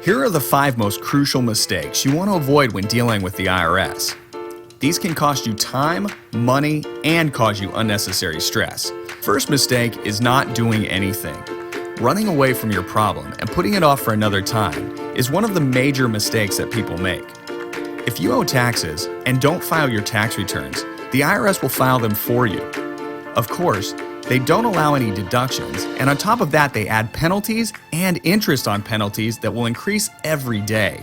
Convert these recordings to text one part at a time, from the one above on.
Here are the 5 most crucial mistakes you want to avoid when dealing with the IRS. These can cost you time, money, and cause you unnecessary stress. First mistake is not doing anything. Running away from your problem and putting it off for another time is one of the major mistakes that people make. If you owe taxes and don't file your tax returns, the IRS will file them for you. Of course, they don't allow any deductions, and on top of that, they add penalties and interest on penalties that will increase every day.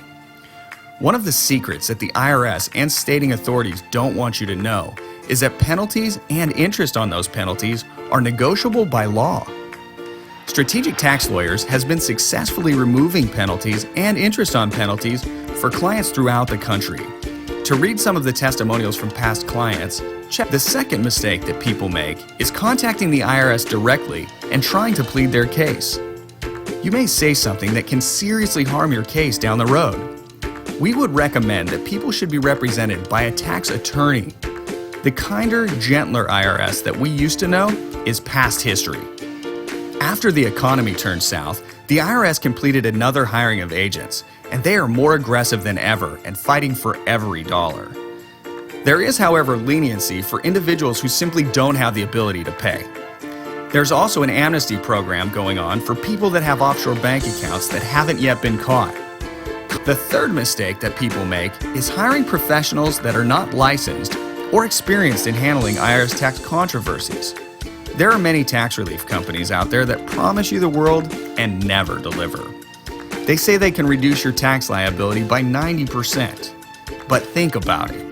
One of the secrets that the IRS and stating authorities don't want you to know is that penalties and interest on those penalties are negotiable by law. Strategic Tax Lawyers has been successfully removing penalties and interest on penalties for clients throughout the country. To read some of the testimonials from past clients, check. The second mistake that people make is contacting the IRS directly and trying to plead their case. You may say something that can seriously harm your case down the road. We would recommend that people should be represented by a tax attorney. The kinder, gentler IRS that we used to know is past history. After the economy turned south, the IRS completed another hiring of agents, and they are more aggressive than ever and fighting for every dollar. There is, however, leniency for individuals who simply don't have the ability to pay. There's also an amnesty program going on for people that have offshore bank accounts that haven't yet been caught. The third mistake that people make is hiring professionals that are not licensed or experienced in handling IRS tax controversies. There are many tax relief companies out there that promise you the world and never deliver. They say they can reduce your tax liability by 90%. But think about it.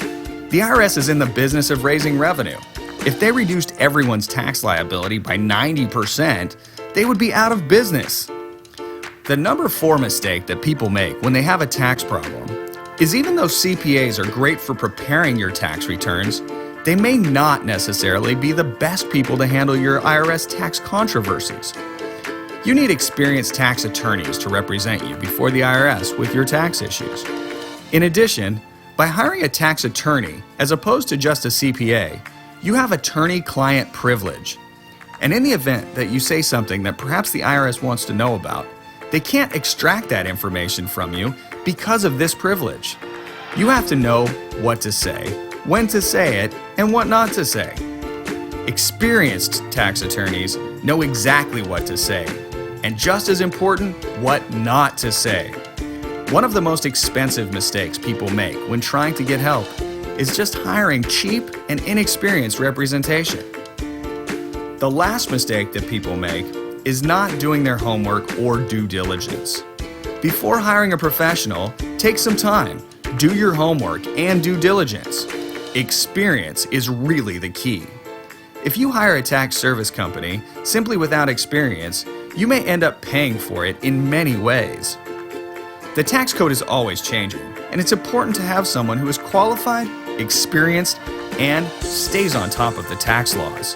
The IRS is in the business of raising revenue. If they reduced everyone's tax liability by 90%, they would be out of business. The number 4 mistake that people make when they have a tax problem is even though CPAs are great for preparing your tax returns, they may not necessarily be the best people to handle your IRS tax controversies. You need experienced tax attorneys to represent you before the IRS with your tax issues. In addition, by hiring a tax attorney as opposed to just a CPA, you have attorney-client privilege. And in the event that you say something that perhaps the IRS wants to know about, they can't extract that information from you because of this privilege. You have to know what to say, when to say it, and what not to say. Experienced tax attorneys know exactly what to say, and just as important, what not to say. One of the most expensive mistakes people make when trying to get help is just hiring cheap and inexperienced representation. The last mistake that people make is not doing their homework or due diligence. Before hiring a professional, take some time, do your homework, and due diligence. Experience is really the key. If you hire a tax service company simply without experience, you may end up paying for it in many ways. The tax code is always changing, and it's important to have someone who is qualified, experienced, and stays on top of the tax laws.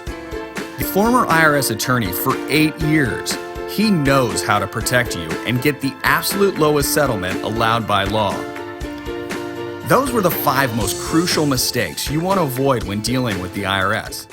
The former IRS attorney for 8 years, he knows how to protect you and get the absolute lowest settlement allowed by law. Those were the 5 most crucial mistakes you want to avoid when dealing with the IRS.